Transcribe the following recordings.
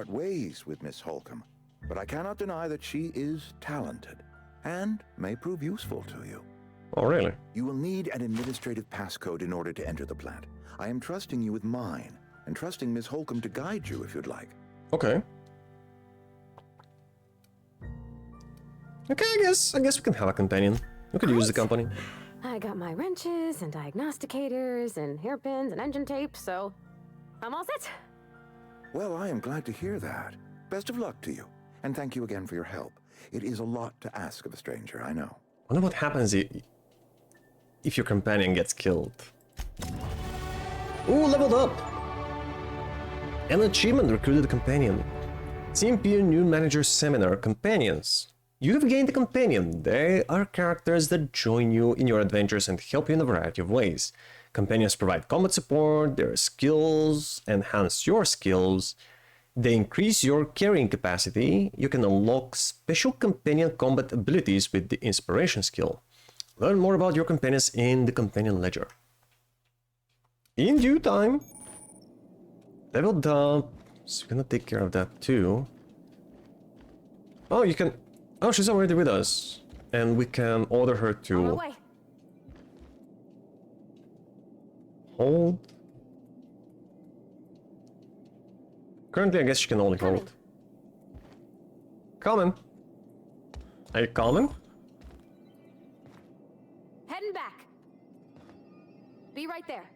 part ways with Miss Holcomb, but I cannot deny that she is talented and may prove useful to you. Oh, really? You will need an administrative passcode in order to enter the plant. I am trusting you with mine, and trusting Miss Holcomb to guide you if you'd like. Okay. Okay, I guess we can have a companion. We could use the company. I got my wrenches and diagnosticators and hairpins and engine tape, so I'm all set. Well, I am glad to hear that. Best of luck to you, and thank you again for your help. It is a lot to ask of a stranger, I know. I wonder what happens if your companion gets killed. Ooh, leveled up! An achievement recruited a companion. CMP new manager seminar companions. You have gained a companion. They are characters that join you in your adventures and help you in a variety of ways. Companions provide combat support, their skills enhance your skills, they increase your carrying capacity. You can unlock special companion combat abilities with the inspiration skill. Learn more about your companions in the companion ledger. In due time. Leveled up, so we're gonna take care of that too. Oh, you can... Oh, she's already with us. And we can order her to... hold. Currently, I guess she can only hold. Coming. Are you coming? Heading back. Be right there.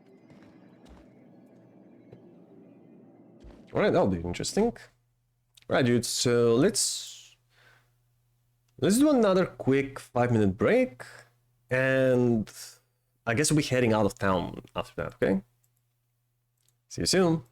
Alright, that'll be interesting. Right, dude, so let's do another quick 5-minute break. And I guess we'll be heading out of town after that, okay? See you soon.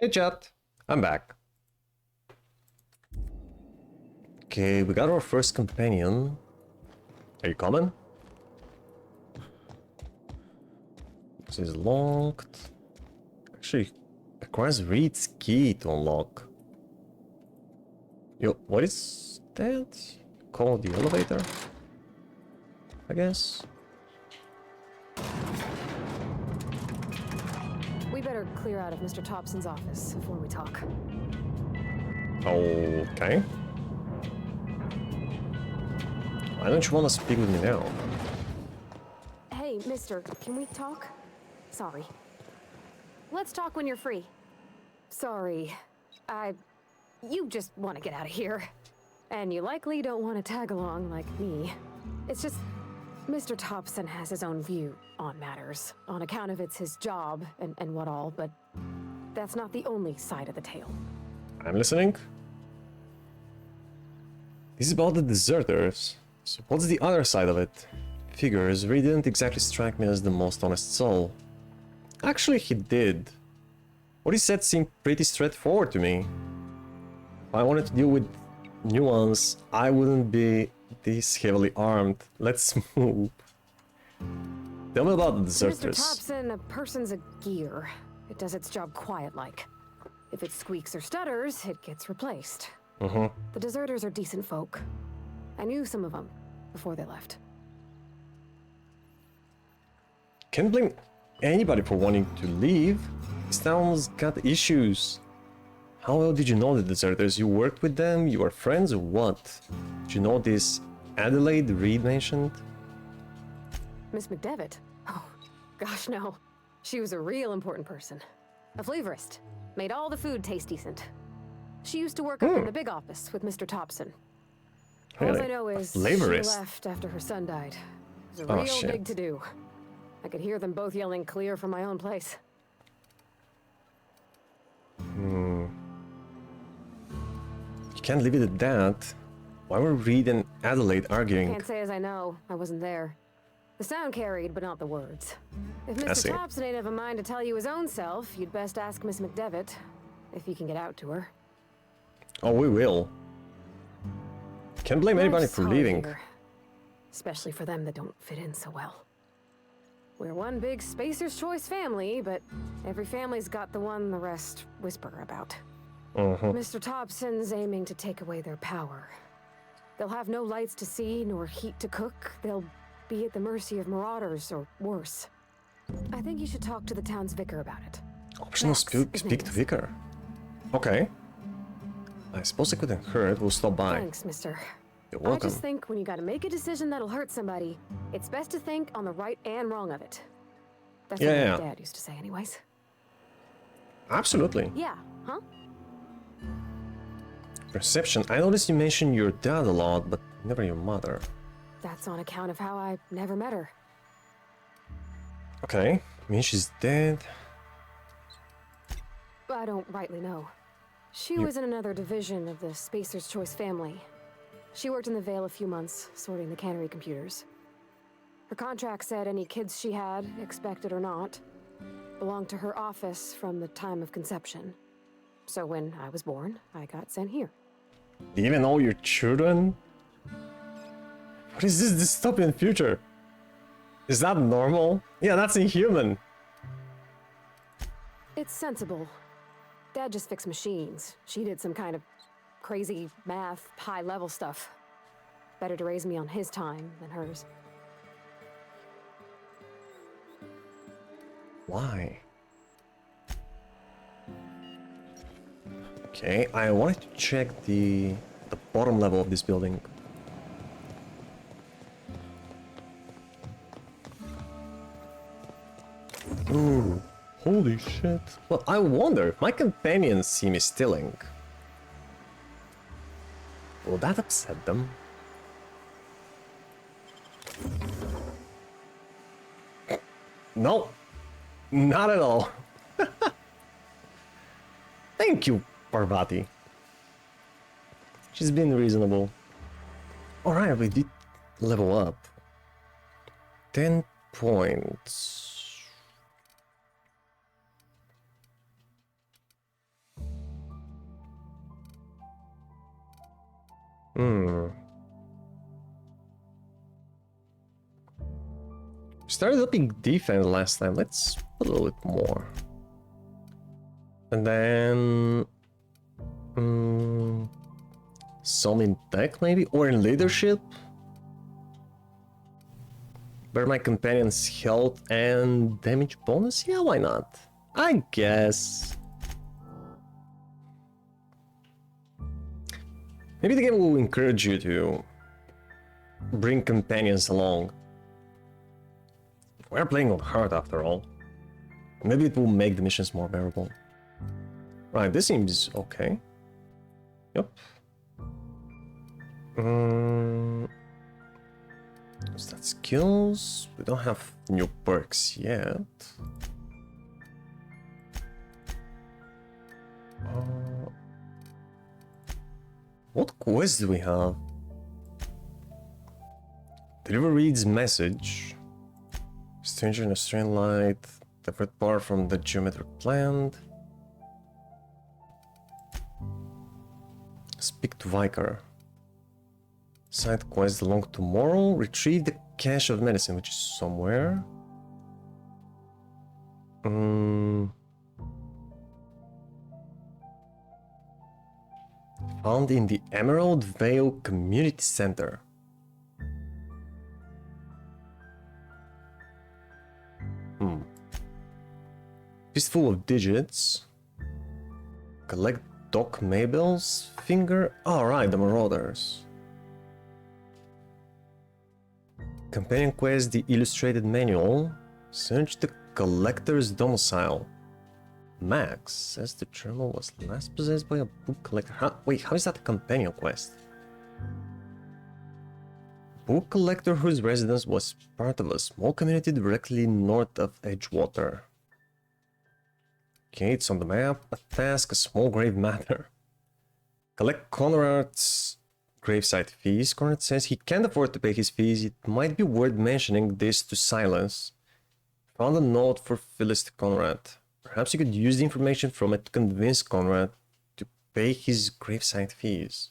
Hey chat, I'm back. Okay, we got our first companion. Are you coming? This is locked. Actually, requires Reed's key to unlock. Yo, what is that? Call the elevator? I guess. We better clear out of Mr. Thompson's office before we talk. Okay. Why don't you want to speak with me now? Hey, mister, can we talk? Sorry. Let's talk when you're free. Sorry. You just want to get out of here. And you likely don't want to tag along like me. It's just, Mr. Thompson has his own view on matters, on account of it's his job and what all, but that's not the only side of the tale. I'm listening. This is about the deserters. So what's the other side of it? Figures really didn't exactly strike me as the most honest soul. Actually, he did. What he said seemed pretty straightforward to me. If I wanted to deal with nuance, I wouldn't be this heavily armed. Let's move. Tell me about the deserters. Mr. Thompson, a person's a gear. It does its job quiet-like. If it squeaks or stutters, it gets replaced. The deserters are decent folk. I knew some of them before they left. Can't blame anybody for wanting to leave. This town's got issues. How well did you know the deserters? You worked with them? You were friends or what? Did you know this Adelaide Reed mentioned? Miss McDevitt? Oh, gosh, no. She was a real important person. A flavorist. Made all the food taste decent. She used to work up in the big office with Mr. Thompson. Really? All I know is she Flavorist? left after her son died. It was a real big to-do. I could hear them both yelling clear from my own place. You can't leave it at that. Why were Reed and Adelaide arguing? Can't say as I know. I wasn't there. The sound carried, but not the words. If I see. Mr. Thompson ain't have a mind to tell you his own self, you'd best ask Miss McDevitt, if you can get out to her. Oh, we will. Can't blame anybody Life's for hard leaving. here, especially for them that don't fit in so well. We're one big Spacer's Choice family, but every family's got the one the rest whisper about. Mr. Thompson's aiming to take away their power. They'll have no lights to see, nor heat to cook. They'll be at the mercy of marauders, or worse. I think you should talk to the town's vicar about it. Optional Max, speak his to name is. Vicar. Okay. I suppose it couldn't hurt. We'll stop by. Thanks, mister. You're I welcome. just think when you gotta make a decision that'll hurt somebody, it's best to think on the right and wrong of it. That's what Yeah. my dad used to say anyways. Absolutely. Yeah, huh? Perception. I noticed you mentioned your dad a lot, but never your mother. That's on account of how I never met her. Okay. Means she's dead. I don't rightly know. She You- was in another division of the Spacer's Choice family. She worked in the Vale a few months, sorting the cannery computers. Her contract said any kids she had, expected or not, belonged to her office from the time of conception. So when I was born, I got sent here. Do you even know your children? What is this dystopian future? Is that normal? Yeah, that's inhuman. It's sensible. Dad just fixed machines. She did some kind of crazy math, high-level stuff. Better to raise me on his time than hers. Why? Okay, I wanted to check the bottom level of this building. Ooh, holy shit. Well, I wonder, my companions see me stealing. Will that upset them? No, not at all. Thank you, Parvati. She's been reasonable. Alright, we did level up. 10 points. Hmm. Started upping defense last time. Let's put a little bit more. And then... some in tech maybe? Or in leadership? Better my companion's health and damage bonus? Yeah, why not? I guess. Maybe the game will encourage you to bring companions along. We're playing on hard after all. Maybe it will make the missions more bearable. Right, this seems okay. Yep. Is that skills? We don't have new perks yet. What quest do we have? Deliver reads message. Stranger in a strange light. Divert power from the geometric plant. Speak to Vicar. Side quest along tomorrow. Retrieve the cache of medicine, which is somewhere. Found in the Emerald Vale Community Center. Fistful of digits. Collect Doc Mabel's finger. Alright, the Marauders. Companion quest, the illustrated manual. Search the collector's domicile. Max says the journal was last possessed by a book collector. Wait, how is that a companion quest? Book collector whose residence was part of a small community directly north of Edgewater. Okay, it's on the map. A task, a small grave matter. Collect Conrad's gravesite fees. Conrad says he can't afford to pay his fees. It might be worth mentioning this to Silence. Found a note for Phyllis to Conrad. Perhaps you could use the information from it to convince Conrad to pay his gravesite fees.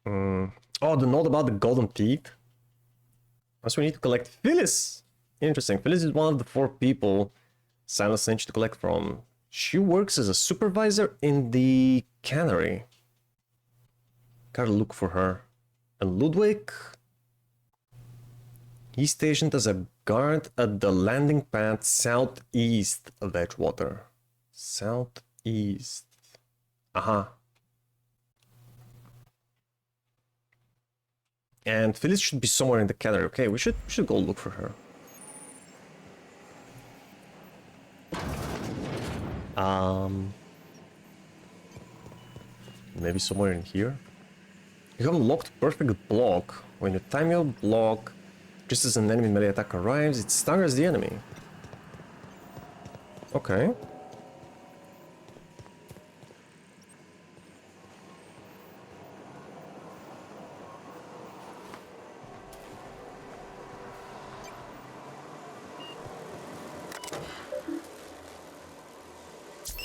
Oh, the note about the golden teeth. Also, we need to collect Phyllis. Interesting. Phyllis is one of the 4 people Silence sent you to collect from. She works as a supervisor in the cannery. Gotta look for her. And Ludwig? He's stationed as a guard at the landing pad southeast of Edgewater. Southeast. Aha. And Phyllis should be somewhere in the cannery. Okay, we should go look for her. Maybe somewhere in here. You have a locked perfect block. When you time your block, just as an enemy melee attack arrives, it staggers the enemy. Okay.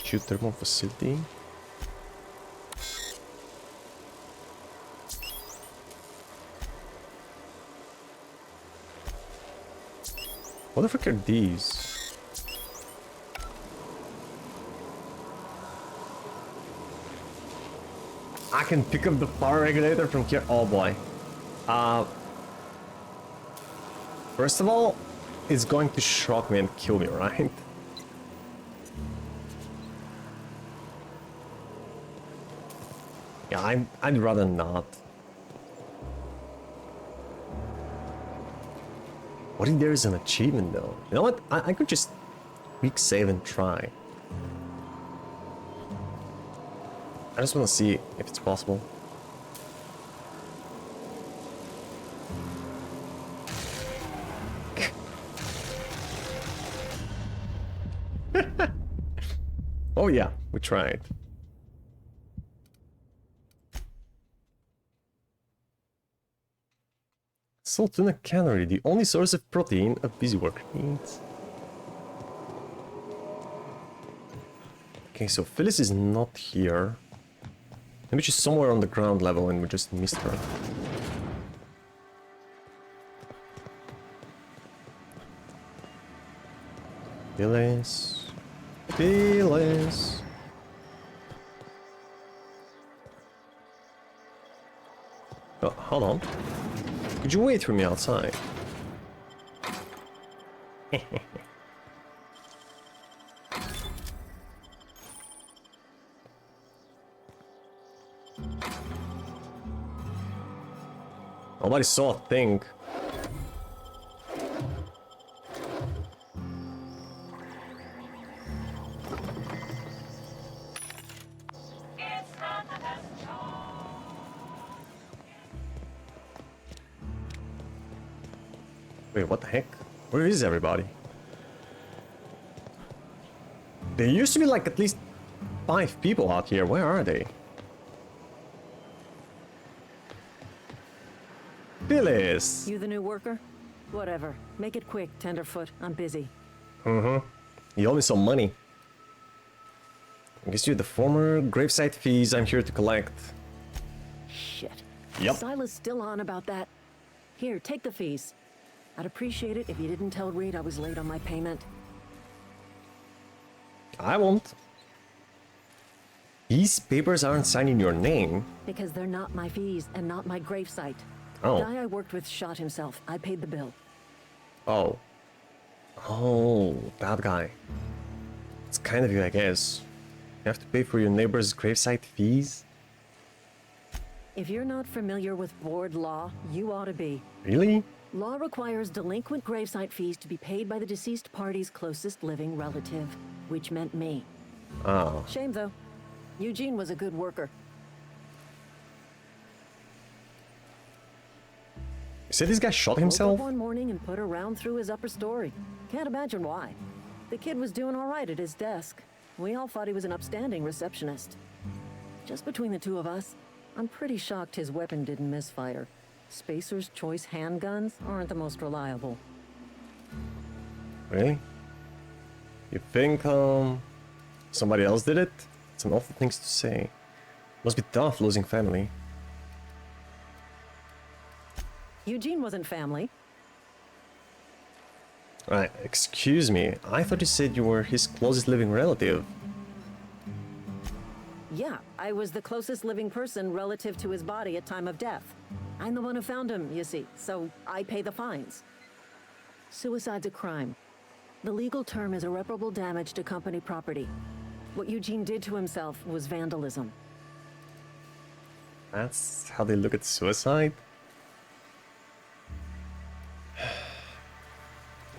Geothermal facility. What the frick are these? I can pick up the power regulator from here. Oh boy. First of all, it's going to shock me and kill me, right? Yeah, I'd rather not. What if there is an achievement though? You know what? I could just quick save and try. I just want to see if it's possible. Oh yeah, we tried. Salt tuna cannery, the only source of protein a busy worker needs. Okay, so Phyllis is not here. Maybe she's somewhere on the ground level and we just missed her. Phyllis. Phyllis. Oh, hold on. Could you wait for me outside? Nobody saw a thing. Wait, what the heck? Where is everybody? There used to be like at least 5 people out here. Where are they? Phyllis! You the new worker? Whatever. Make it quick, tenderfoot. I'm busy. You owe me some money. I guess you're the former gravesite fees I'm here to collect. Shit. Yep. Silas still on about that. Here, take the fees. I'd appreciate it if you didn't tell Reed I was late on my payment. I won't. These papers aren't signed in your name. Because they're not my fees and not my gravesite. Oh. The guy I worked with shot himself. I paid the bill. Oh. Oh, that guy. It's kind of you, I guess. You have to pay for your neighbor's gravesite fees? If you're not familiar with board law, you ought to be. Really? Law requires delinquent gravesite fees to be paid by the deceased party's closest living relative, which meant me. Oh. Shame, though. Eugene was a good worker. You said this guy shot Woke himself? up one morning and put a round through his upper story. Can't imagine why. The kid was doing all right at his desk. We all thought he was an upstanding receptionist. Just between the two of us, I'm pretty shocked his weapon didn't misfire. Spacer's Choice handguns aren't the most reliable. Really? You think, somebody else did it? It's an awful thing to say. Must be tough losing family. Eugene wasn't family. Right, excuse me. I thought you said you were his closest living relative. Yeah, I was the closest living person relative to his body at time of death. I'm the one who found him, you see, so I pay the fines. Suicide's a crime. The legal term is irreparable damage to company property. What Eugene did to himself was vandalism. That's how they look at suicide?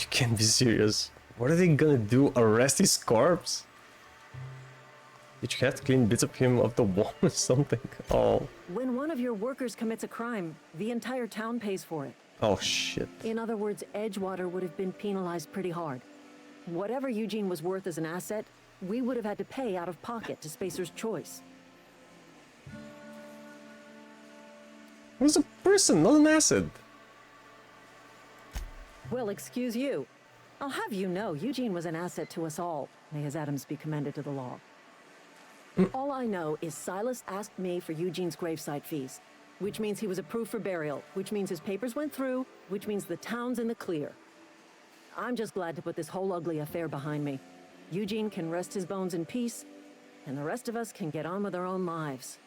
You can't be serious. What are they gonna do? Arrest his corpse? Did you have to clean bits of him off the wall or something? Oh. When one of your workers commits a crime, the entire town pays for it. Oh shit. In other words, Edgewater would have been penalized pretty hard. Whatever Eugene was worth as an asset, we would have had to pay out of pocket to Spacer's Choice. He was a person, not an asset. Well, excuse you. I'll have you know, Eugene was an asset to us all. May his atoms be commended to the law. All I know is Silas asked me for Eugene's gravesite fees, which means he was approved for burial, which means his papers went through, which means the town's in the clear. I'm just glad to put this whole ugly affair behind me. Eugene can rest his bones in peace, and the rest of us can get on with our own lives.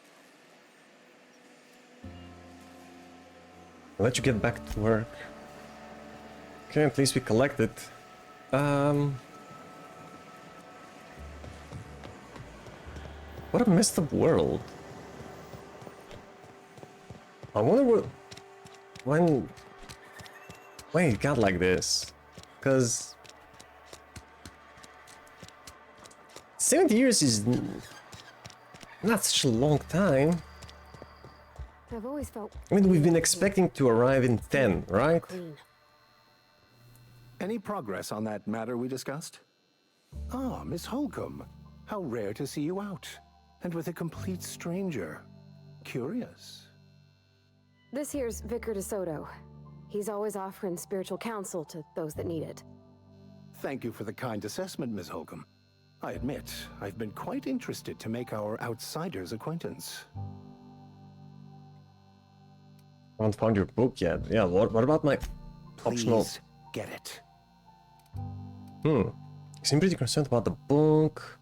I'll let you get back to work. Okay, at least we collected. What a messed up world. I wonder when it got like this. Cause 70 years is not such a long time. I've always felt. I mean, we've been expecting to arrive in 10, right? Clean. Any progress on that matter we discussed? Ah, Miss Holcomb. How rare to see you out. And with a complete stranger. Curious. This here's Vicar DeSoto. He's always offering spiritual counsel to those that need it. Thank you for the kind assessment, Miss Holcomb. I admit, I've been quite interested to make our outsider's acquaintance. I haven't found your book yet. Yeah, what about my optional... Please get it. You seem pretty concerned about the book.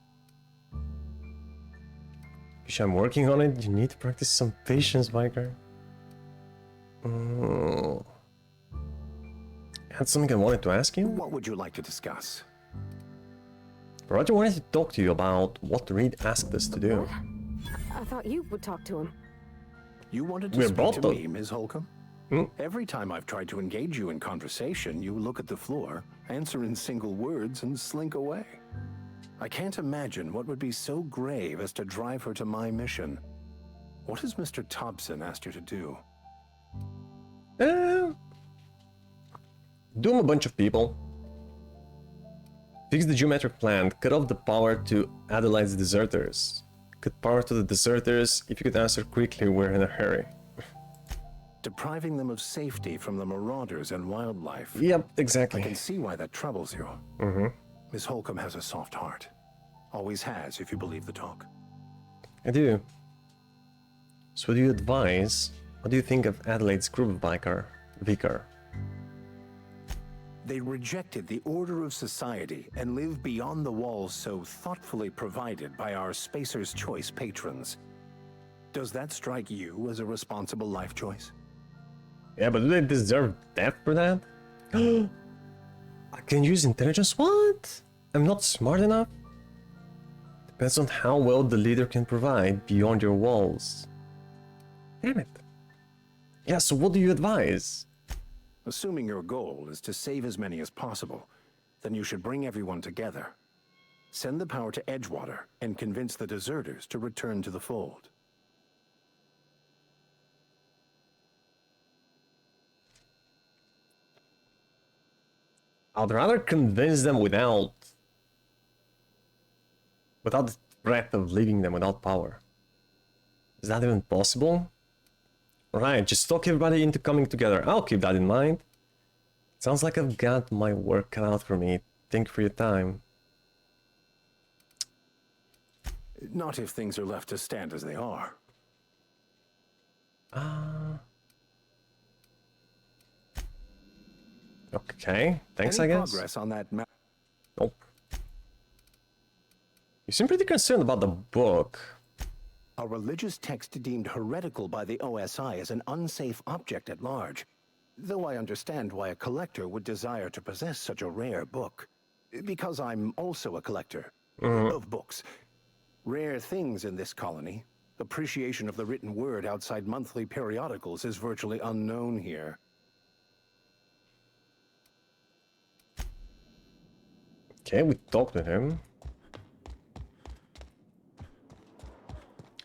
Wish I'm working on it. You need to practice some patience, Vicar. Had something I wanted to ask you? What would you like to discuss? Roger wanted to talk to you about what Reed asked us to do. I thought you would talk to him. You wanted to We're speak both to the- me, Ms. Holcomb? Every time I've tried to engage you in conversation, you look at the floor, answer in single words, and slink away. I can't imagine what would be so grave as to drive her to my mission. What has Mr. Thompson asked you to do? Doom a bunch of people. Fix the geometric plant. Cut off the power to Adelaide's deserters. Cut power to the deserters. If you could answer quickly, we're in a hurry. Depriving them of safety from the marauders and wildlife. Yep, I exactly. can see why that troubles you. Miss Holcomb has a soft heart. Always has, if you believe the talk. I do. So what do you advise? What do you think of Adelaide's group, Vicar? They rejected the order of society and live beyond the walls so thoughtfully provided by our Spacer's Choice patrons. Does that strike you as a responsible life choice? Yeah, but do they deserve death for that? I can use intelligence? What? I'm not smart enough? Depends on how well the leader can provide beyond your walls. Damn it. Yeah, so what do you advise? Assuming your goal is to save as many as possible, then you should bring everyone together. Send the power to Edgewater and convince the deserters to return to the fold. I'd rather convince them without the threat of leaving them without power. Is that even possible? Right, just talk everybody into coming together. I'll keep that in mind. Sounds like I've got my work cut out for me. Thank you for your time. Not if things are left to stand as they are. Okay, thanks, Any I guess. progress on that map? Nope. You seem pretty concerned about the book. A religious text deemed heretical by the OSI is an unsafe object at large, though I understand why a collector would desire to possess such a rare book. Because I'm also a collector of books. Rare things in this colony. Appreciation of the written word outside monthly periodicals is virtually unknown here. Okay, we talked to him.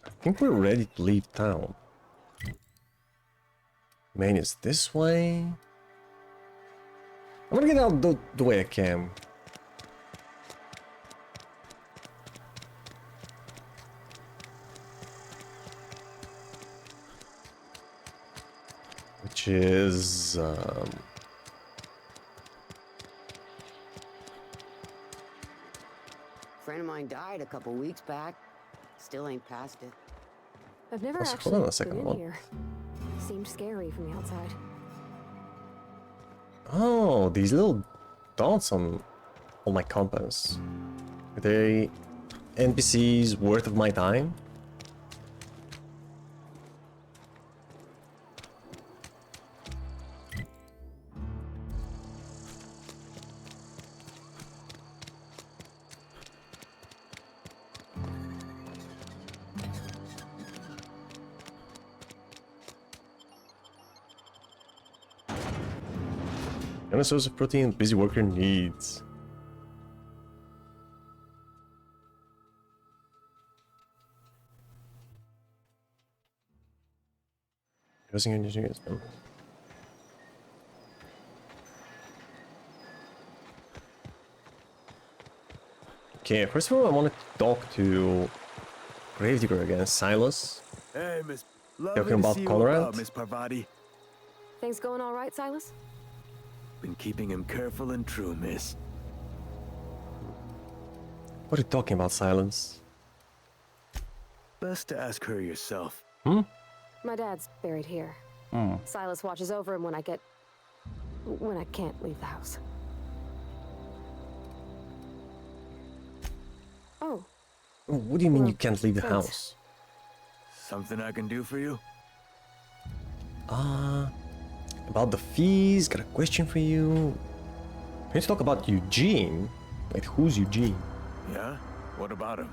I think we're ready to leave town. Main is this way. I'm gonna get out the way I can. Which is... Friend of mine died a couple weeks back. Still ain't past it. I've never Hold actually on a been second, in what? here. Seemed scary from the outside. Oh, these little dots on my compass. Are they NPCs worth of my time? And a source of protein busy worker needs. Using engineers. Okay, first of all, I wanted to talk to Gravedigger again, Silas. Hey, Miss. Talking Lovely to about see you Conrad? about, Miss Parvati. Things going all right, Silas? Been keeping him careful and true, Miss. What are you talking about, Silence? Best to ask her yourself. My dad's buried here. Silas watches over him when I can't leave the house. Oh, What do you mean Well, you can't leave the thanks. house? Something I can do for you? About the fees, got a question for you. Let's talk about Eugene. Wait, who's Eugene? Yeah? What about him?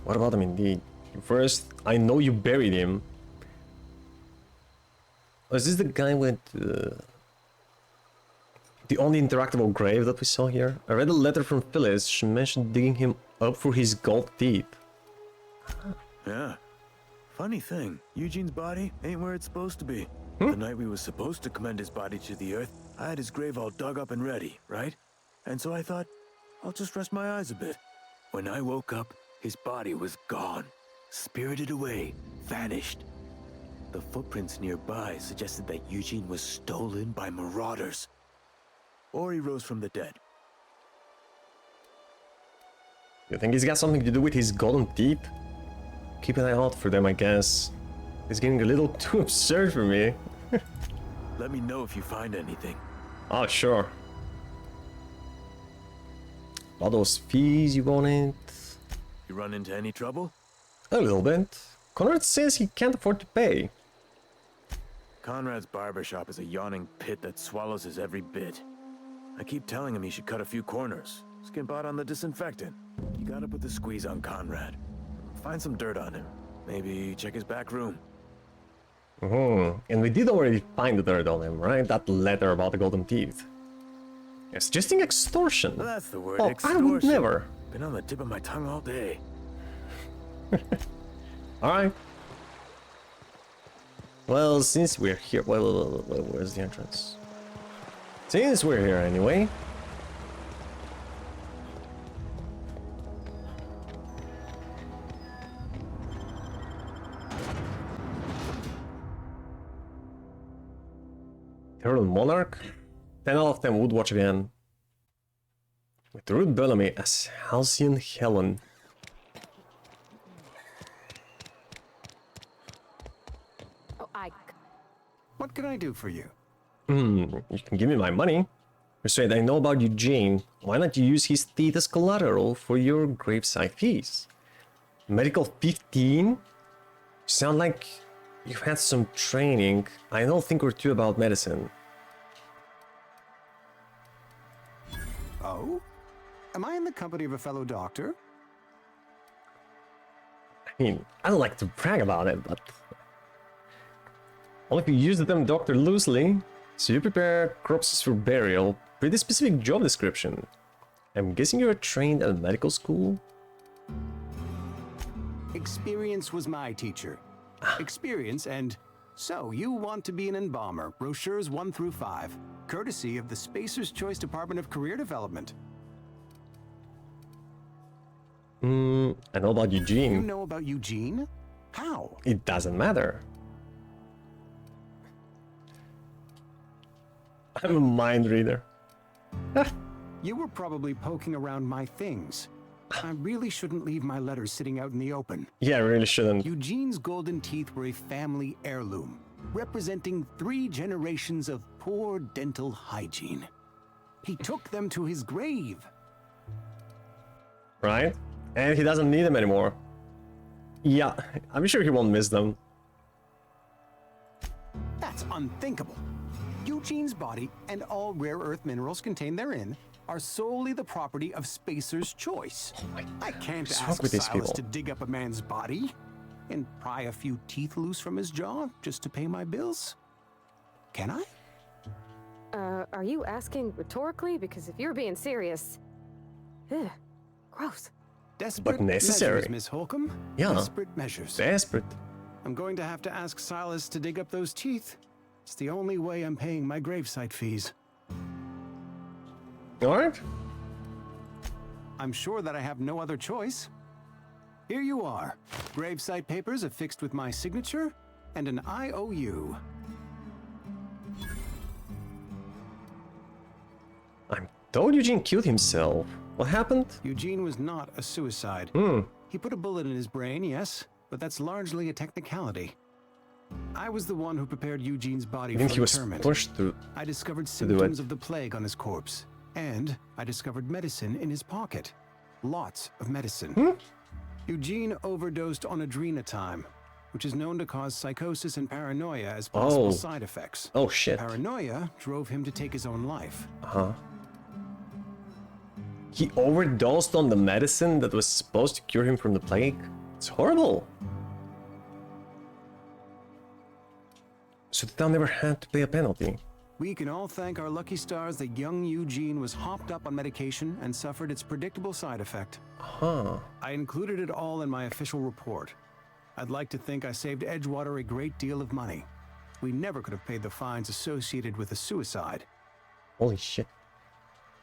What about him indeed? First, I know you buried him. Oh, is this the guy with the only interactable grave that we saw here? I read a letter from Phyllis. She mentioned digging him up for his gold teeth. Yeah. Funny thing, Eugene's body ain't where it's supposed to be. The night we was supposed to commend his body to the earth, I had his grave all dug up and ready, right? And so I thought, I'll just rest my eyes a bit. When I woke up, his body was gone. Spirited away, vanished. The footprints nearby suggested that Eugene was stolen by marauders. Or he rose from the dead. You think he's got something to do with his golden teeth? Keep an eye out for them, I guess. It's getting a little too absurd for me. Let me know if you find anything. Oh, sure. All those fees you wanted. You run into any trouble? A little bit. Conrad says he can't afford to pay. Conrad's barbershop is a yawning pit that swallows his every bit. I keep telling him he should cut a few corners. Skimp out on the disinfectant. You gotta put the squeeze on Conrad. Find some dirt on him. Maybe check his back room. And we did already find the dirt on him, right? That letter about the golden teeth. It's just extortion. Well, that's the word, Oh, I would extortion. never. Been on the tip of my tongue all day. Alright. Well, since we're here... Well, where's the entrance? Since we're here anyway... Eternal Monarch? 10 out of 10 would watch again. With Ruth Bellamy as Halcyon Helen. oh, What can I do for you? You can give me my money. Persuade, I know about Eugene. Why not you use his teeth as collateral for your gravesite fees? Medical 15? You sound like you've had some training. I know a thing or two about medicine. Oh? Am I in the company of a fellow doctor? I mean, I don't like to brag about it, but... Well, if you use the term doctor loosely, so you prepare corpses for burial, pretty specific job description. I'm guessing you're trained at a medical school? Experience was my teacher. Experience and... So, you want to be an embalmer, brochures 1 through 5, courtesy of the Spacer's Choice Department of Career Development. I know about You Eugene. know about Eugene? How? It doesn't matter. I'm a mind reader. You were probably poking around my things. I really shouldn't leave my letters sitting out in the open. Yeah, I really shouldn't. Eugene's golden teeth were a family heirloom, representing 3 generations of poor dental hygiene. He took them to his grave. Right? And he doesn't need them anymore. Yeah, I'm sure he won't miss them. That's unthinkable. Eugene's body and all rare earth minerals contained therein are solely the property of Spacer's Choice. I can't What's wrong ask with these Silas people? to dig up a man's body and pry a few teeth loose from his jaw just to pay my bills. Can I? are you asking rhetorically? Because if you're being serious... Ugh, gross. Desperate necessary. measures, Miss Holcomb. Yeah. Desperate measures. Desperate. I'm going to have to ask Silas to dig up those teeth. It's the only way I'm paying my gravesite fees. Alright? I'm sure that I have no other choice. Here you are. Gravesite papers affixed with my signature and an IOU. I'm told Eugene killed himself. What happened? Eugene was not a suicide. He put a bullet in his brain, yes, but that's largely a technicality. I was the one who prepared Eugene's body I think for he was interment. pushed to... I discovered do it. symptoms of the plague on his corpse, and I discovered medicine in his pocket. Lots of medicine. Eugene overdosed on adrenatime, which is known to cause psychosis and paranoia as possible side effects. Oh shit. Paranoia drove him to take his own life. He overdosed on the medicine that was supposed to cure him from the plague? It's horrible. So the town never had to pay a penalty. We can all thank our lucky stars that young Eugene was hopped up on medication and suffered its predictable side effect. I included it all in my official report. I'd like to think I saved Edgewater a great deal of money. We never could have paid the fines associated with a suicide. Holy shit.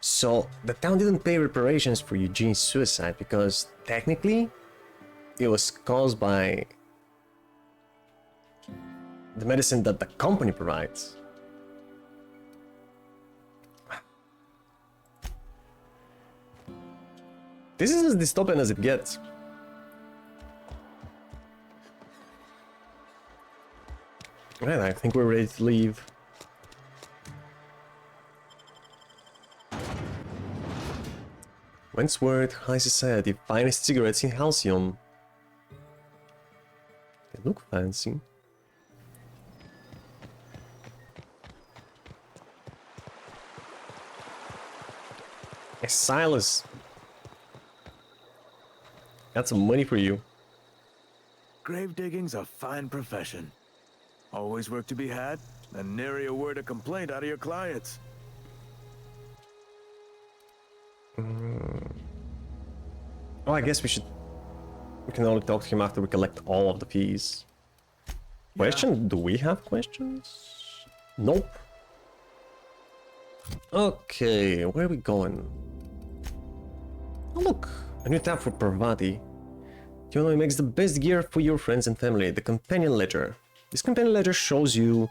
So the town didn't pay reparations for Eugene's suicide because technically it was caused by the medicine that the company provides. This is as dystopian as it gets. Right, I think we're ready to leave. Wentworth High Society, finest cigarettes in Halcyon. They look fancy. Hey, Silas. Got some money for you. Grave digging's a fine profession. Always work to be had, and nary a word of complaint out of your clients. Oh, I guess we can only talk to him after we collect all of the fees. Question? Do we have questions? Nope. Okay, where are we going? Oh, look, a new tab for Parvati. You know, it makes the best gear for your friends and family, the companion ledger. This companion ledger shows you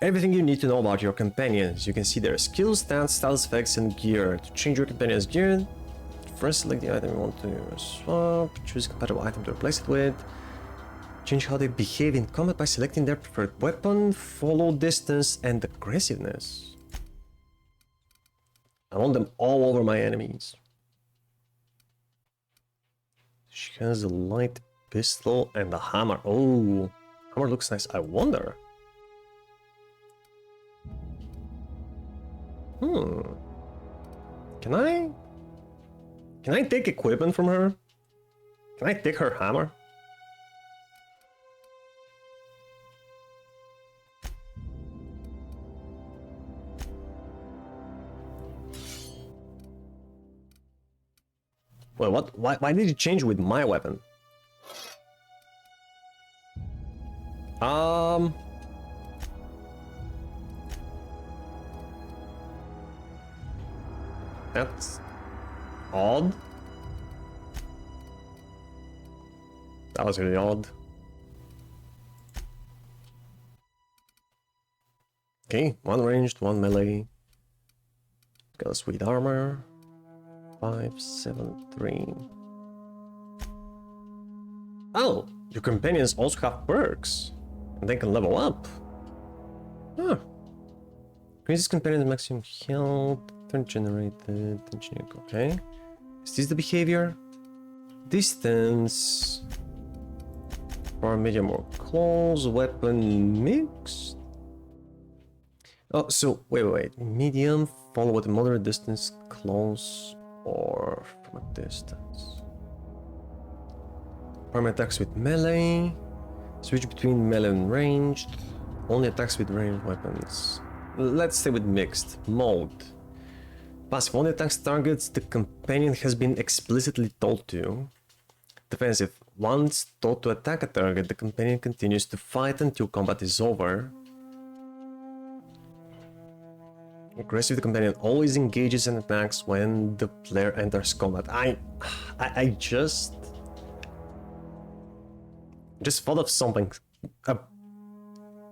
everything you need to know about your companions. You can see their skills, stats, status effects, and gear. To change your companion's gear, first select the item you want to swap, choose a compatible item to replace it with, change how they behave in combat by selecting their preferred weapon, follow distance, and aggressiveness. I want them all over my enemies. She has a light pistol and a hammer. Oh, hammer looks nice. I wonder. Can I take equipment from her? Can I take her hammer? Well, what? Why did you change with my weapon? That's odd. That was really odd. Okay, one ranged, one melee. Got a sweet armor. 5, 7, 3. Oh, your companions also have perks, and they can level up. Huh. Increases companions' maximum health. Turn generated. Okay. Is this the behavior? Distance. Or medium or close. Weapon mixed. Oh, so wait. Medium, follow with a moderate distance, close, or from a distance. Primary attacks with melee. Switch between melee and ranged. Only attacks with ranged weapons. Let's stay with mixed mode. Passive only attacks targets the companion has been explicitly told to. Defensive. Once told to attack a target, the companion continues to fight until combat is over. Aggressive, the companion always engages and attacks when the player enters combat. I just thought of something.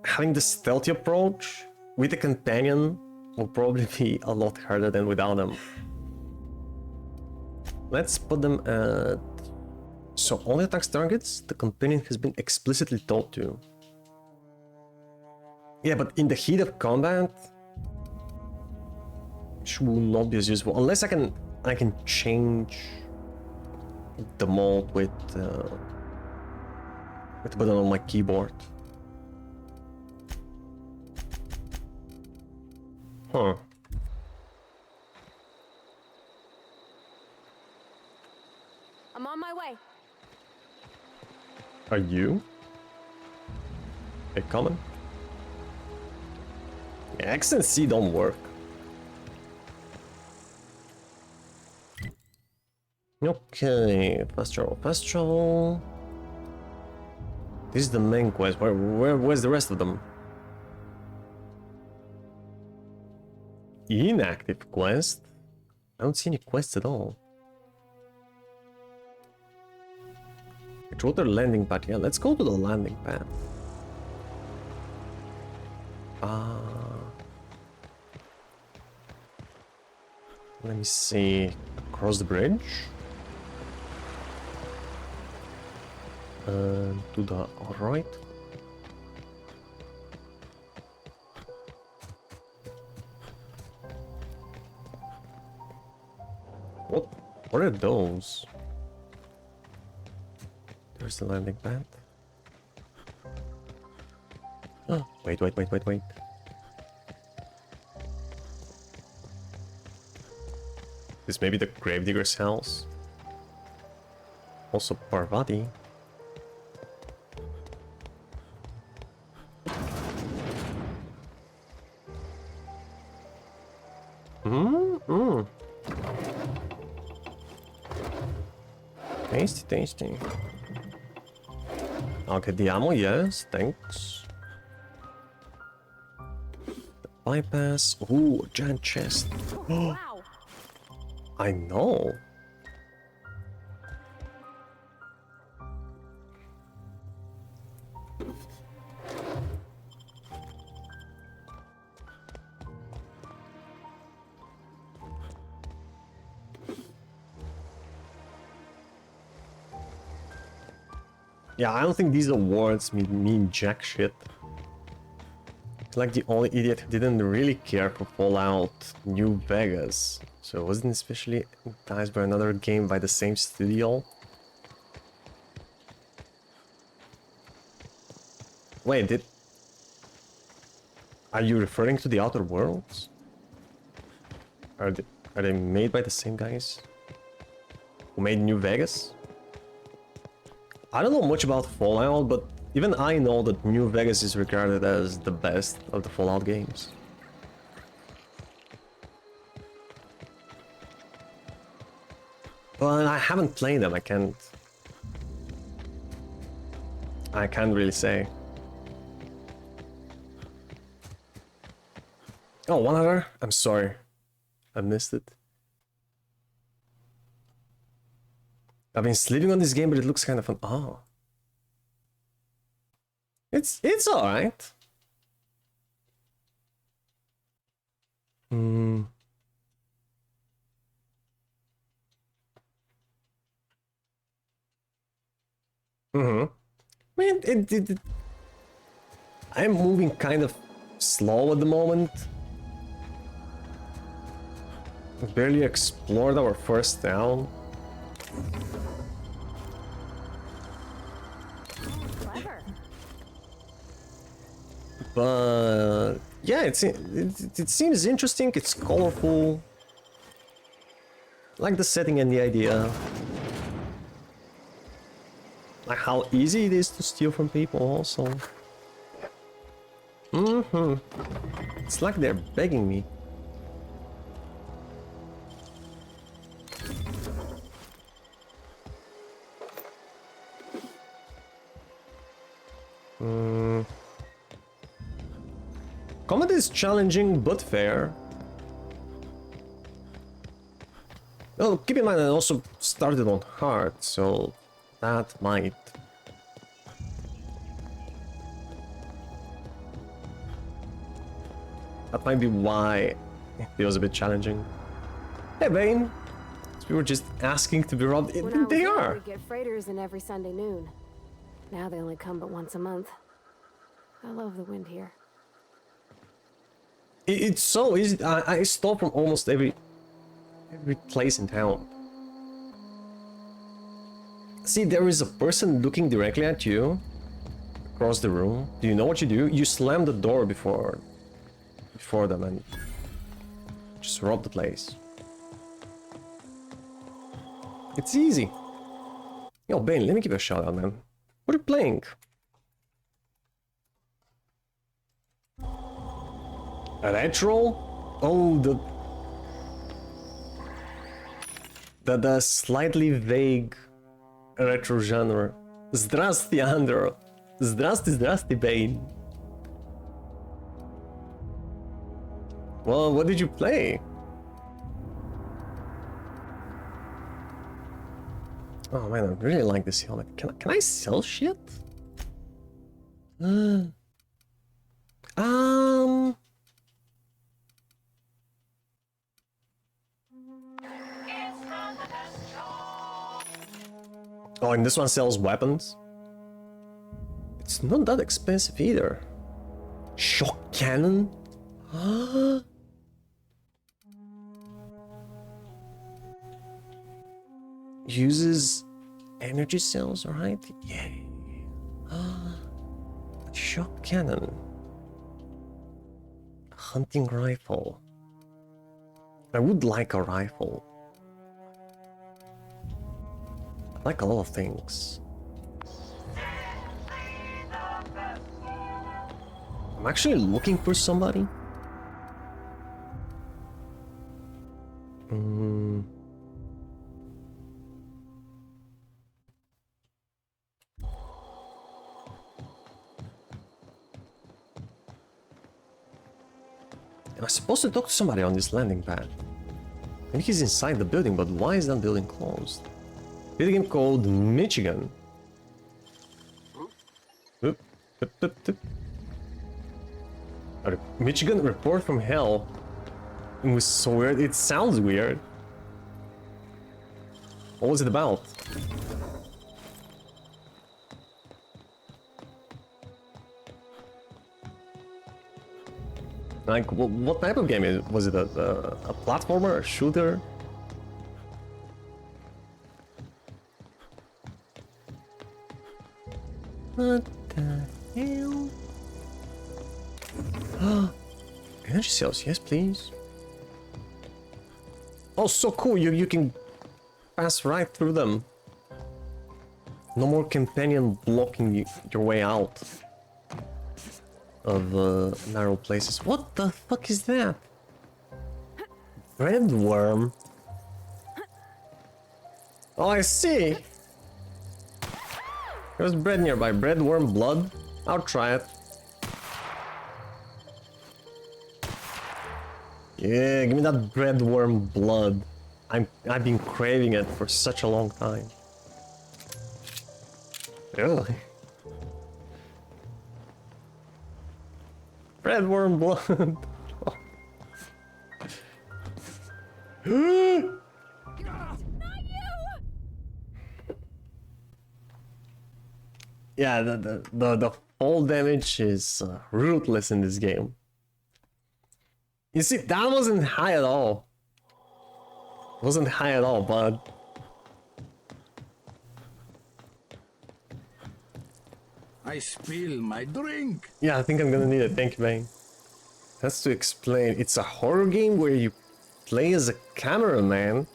Having the stealthy approach with a companion will probably be a lot harder than without them. Let's put them at... So only attacks targets the companion has been explicitly told to. Yeah, but in the heat of combat, she will not be as useful unless I can change the mode with the button on my keyboard. Huh. I'm on my way. Are you? They coming? Yeah, X and C don't work. Okay, fast travel, fast travel. This is the main quest. Where's the rest of them? Inactive quest? I don't see any quests at all. Control the landing pad. Yeah, let's go to the landing pad. Let me see. Across the bridge. To the right. What are those? There's the landing pad. Oh, wait. This may be the gravedigger's house. Also Parvati. Tasty. Okay, the ammo, yes, thanks. The bypass. Ooh, a giant chest. Wow. I know. Yeah, I don't think these awards mean jack shit. Like the only idiot who didn't really care for Fallout New Vegas, so wasn't especially enticed by another game by the same studio. Wait, are you referring to the Outer Worlds? Are they made by the same guys who made New Vegas? I don't know much about Fallout, but even I know that New Vegas is regarded as the best of the Fallout games. But I haven't played them, I can't really say. Oh, one other? I'm sorry. I missed it. I've been sleeping on this game, but it looks kind of fun. Oh. It's alright. I mean, I'm moving kind of slow at the moment. We've barely explored our first town. Clever. But yeah, it seems interesting. It's colorful. I like the setting and the idea. Like how easy it is to steal from people also. It's like they're begging me. Combat is challenging but fair. Well, keep in mind I also started on hard, so that might... That might be why it was a bit challenging. Hey Bane! We were just asking to be robbed. When I was They young, are. we'd get freighters in every Sunday noon. Now they only come but once a month. I love the wind here. It's so easy. I stole from almost every place in town. See, there is a person looking directly at you across the room. Do you know what you do? You slam the door before them and just rob the place. It's easy. Yo, Bane, let me give you a shout out, man. What are you playing? A retro? Oh, the slightly vague retro genre. Zdrasty, Andro. Zdrasty, Bane. Well, what did you play? Oh man, I really like this helmet. Can I sell shit? Oh, and this one sells weapons? It's not that expensive either. Shock cannon? Uses energy cells, right? Yay. Shock cannon. Hunting rifle. I would like a rifle. I like a lot of things. I'm actually looking for somebody. Am I supposed to talk to somebody on this landing pad? Maybe he's inside the building, but why is that building closed? Video game called Michigan. Michigan report from hell. It was so weird. It sounds weird. What was it about? Like, what type of game is it? Was it a platformer, a shooter? What the hell? Energy cells, yes please. Oh, so cool, you can pass right through them. No more companion blocking your way out of narrow places. What the fuck is that? Red worm. Oh, I see. There's bread nearby. Bread worm blood. I'll try it. Yeah, give me that bread worm blood. I've been craving it for such a long time. Really? Bread worm blood. Yeah, the fall damage is ruthless in this game. You see, that wasn't high at all. Wasn't high at all, bud. I spill my drink. Yeah, I think I'm gonna need it. Thank you, man. That's to explain. It's a horror game where you play as a cameraman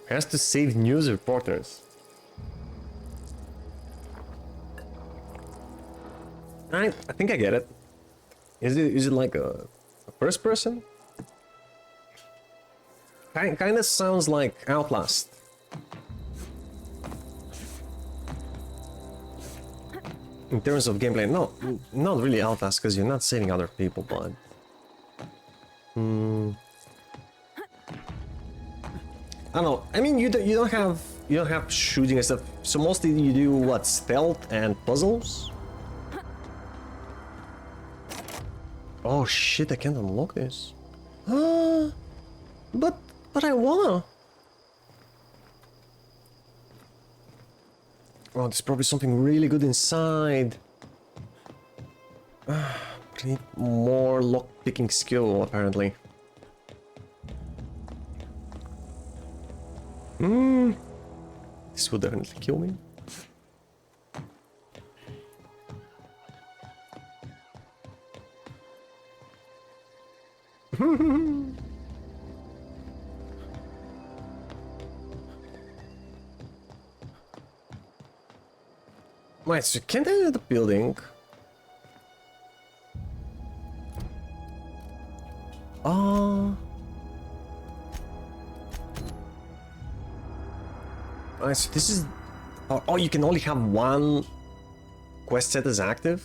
who has to save news reporters. I think I get it. Is it like a first person? Kind of sounds like Outlast. In terms of gameplay, no, not really Outlast, because you're not saving other people, but... I don't know. I mean, you don't have shooting and stuff. So mostly you do what, stealth and puzzles? Oh shit! I can't unlock this. But I wanna. Oh, there's probably something really good inside. But I need more lock-picking skill, apparently. This will definitely kill me. Wait, so can't I enter the building? Alright, so this is... Oh, you can only have one quest set as active?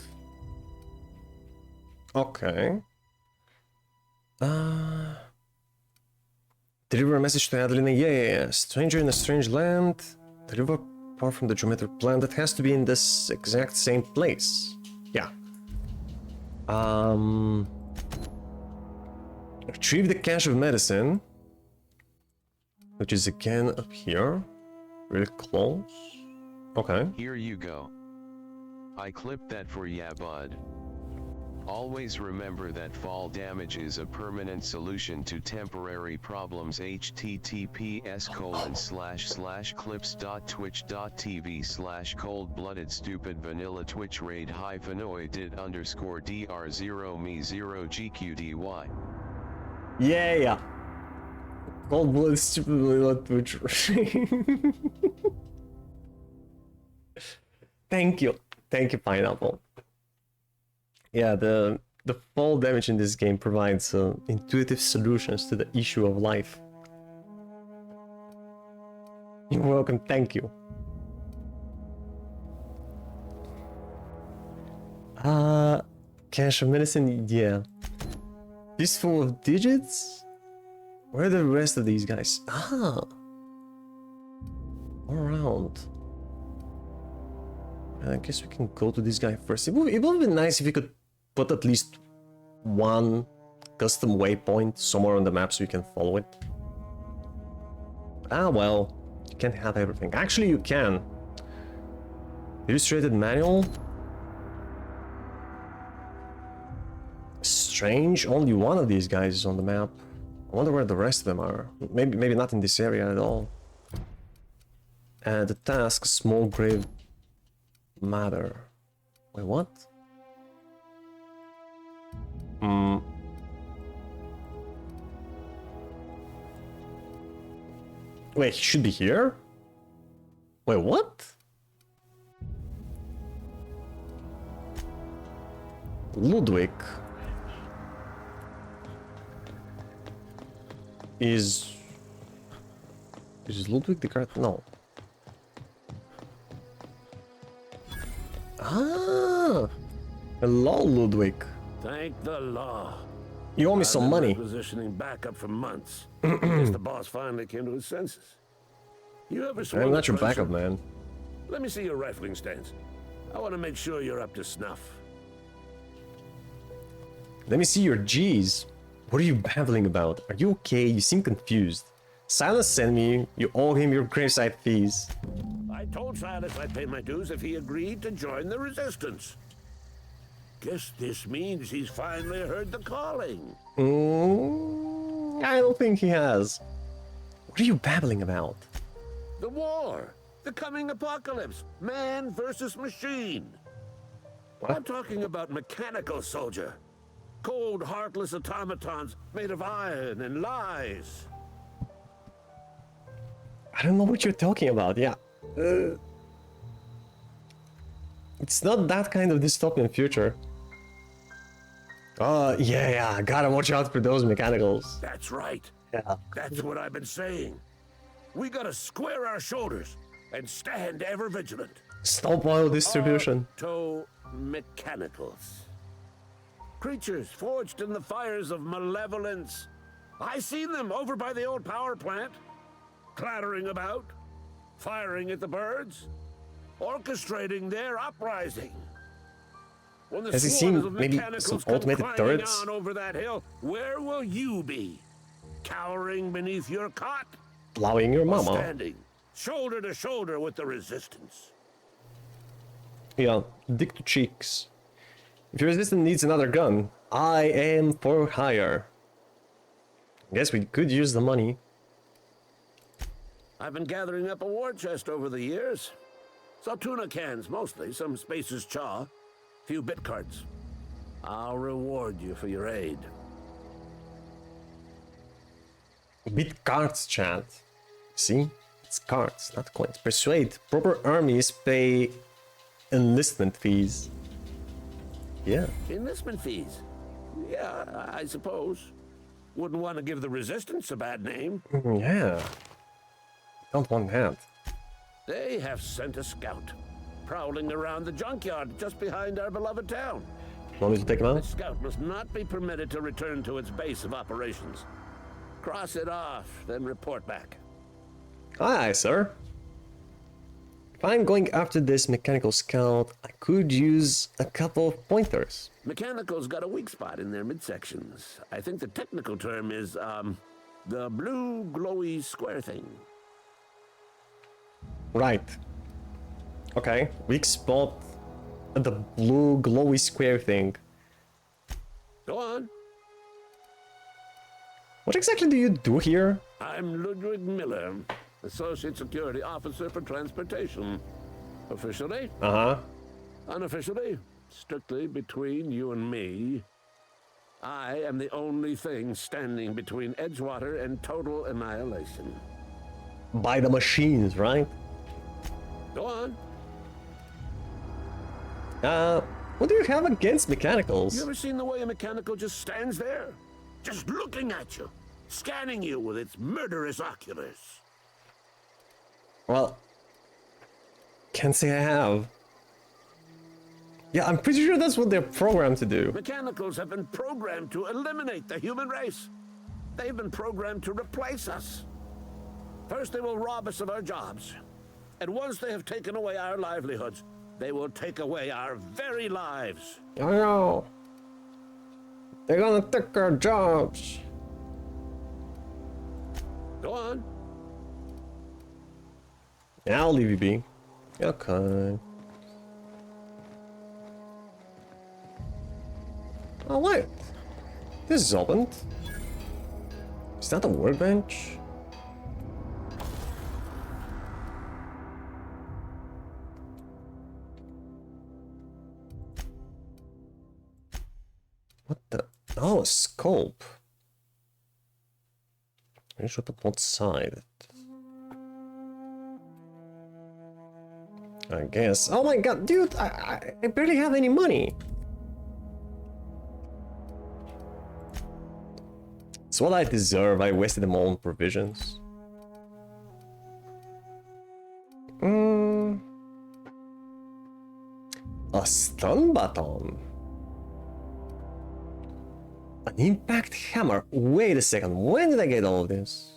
Okay. Deliver a message to Adelina. Yeah. Stranger in a strange land. Deliver power from the geometric plan. That has to be in this exact same place. Yeah. Retrieve the cache of medicine. Which is again up here. Really close. Okay. Here you go. I clipped that for ya, bud. Always remember that fall damage is a permanent solution to temporary problems. https://clips.twitch.tv/cold-blooded stupid vanilla twitch raid -dr0me0gqdy. Yeah. Cold-blooded stupid vanilla twitch raid. Thank you, Pineapple. Yeah, the fall damage in this game provides intuitive solutions to the issue of life. You're welcome, thank you. Cache of medicine, yeah. This full of digits? Where are the rest of these guys? All around. I guess we can go to this guy first. It would have been nice if we could put at least one custom waypoint somewhere on the map so you can follow it. Well, you can't have everything. Actually, you can. Illustrated manual. Strange, only one of these guys is on the map. I wonder where the rest of them are. Maybe not in this area at all. And the task, small grave matter. Wait, what? Wait, he should be here? Wait, what? Ludwig is Ludwig the card? No. Hello, Ludwig. Thank the law. You owe me some money. Positioning backup for months. Guess the boss finally came to his senses. You ever swung I'm not your a puncher? backup, man. Let me see your rifling stance. I want to make sure you're up to snuff. Let me see your G's. What are you babbling about? Are you okay? You seem confused. Silas sent me. You owe him your gravesite fees. I told Silas I'd pay my dues if he agreed to join the resistance. Guess this means he's finally heard the calling. I don't think he has. What are you babbling about? The war. The coming apocalypse. Man versus machine. What? I'm talking about mechanical soldier. Cold, heartless automatons made of iron and lies. I don't know what you're talking about, yeah. It's not that kind of dystopian future. Yeah, gotta watch out for those mechanicals. That's right. Yeah. That's what I've been saying. We gotta square our shoulders and stand ever vigilant. Stop oil distribution. Mechanicals. Creatures forged in the fires of malevolence. I seen them over by the old power plant. Clattering about, firing at the birds, orchestrating their uprising. When the Has he swarms seen of maybe mechanicals some come automated crying turrets? on over that hill, where will you be? Cowering beneath your cot? Plowing your Or mama. standing shoulder to shoulder with the resistance? Yeah, dick to cheeks. If your resistant needs another gun, I am for hire. Guess we could use the money. I've been gathering up a war chest over the years. Saw tuna cans mostly, some Spacer's Chaw, few bit cards. I'll reward you for your aid. Bit cards, chat. See? It's cards, not coins. Persuade. Proper armies pay enlistment fees. Yeah. Enlistment fees? Yeah, I suppose. Wouldn't want to give the Resistance a bad name. Yeah. Don't want that. They have sent a scout, prowling around the junkyard just behind our beloved town. Want me to take him The out? scout must not be permitted to return to its base of operations. Cross it off, then report back. Aye, sir. If I'm going after this mechanical scout, I could use a couple of pointers. Mechanical's got a weak spot in their midsections. I think the technical term is, the blue glowy square thing. Right. Okay, weak spot at the blue glowy square thing. Go on. What exactly do you do here? I'm Ludwig Miller, Associate Security Officer for Transportation. Officially, Uh-huh. unofficially, strictly between you and me, I am the only thing standing between Edgewater and total annihilation. By the machines, right? Go on. What do you have against mechanicals? You ever seen the way a mechanical just stands there? Just looking at you, scanning you with its murderous oculars. Well, can't say I have. Yeah, I'm pretty sure that's what they're programmed to do. Mechanicals have been programmed to eliminate the human race. They've been programmed to replace us. First, they will rob us of our jobs. And once they have taken away our livelihoods, they will take away our very lives. I know. They're gonna take our jobs. Go on. Yeah, I'll leave you be. Okay. Oh, wait. This is opened. Is that a workbench? What the? Oh, a scope. I should put one side. I guess. Oh my god, dude, I barely have any money. It's what I deserve. I wasted them all on provisions. A stun baton. An impact hammer. Wait a second. When did I get all of this?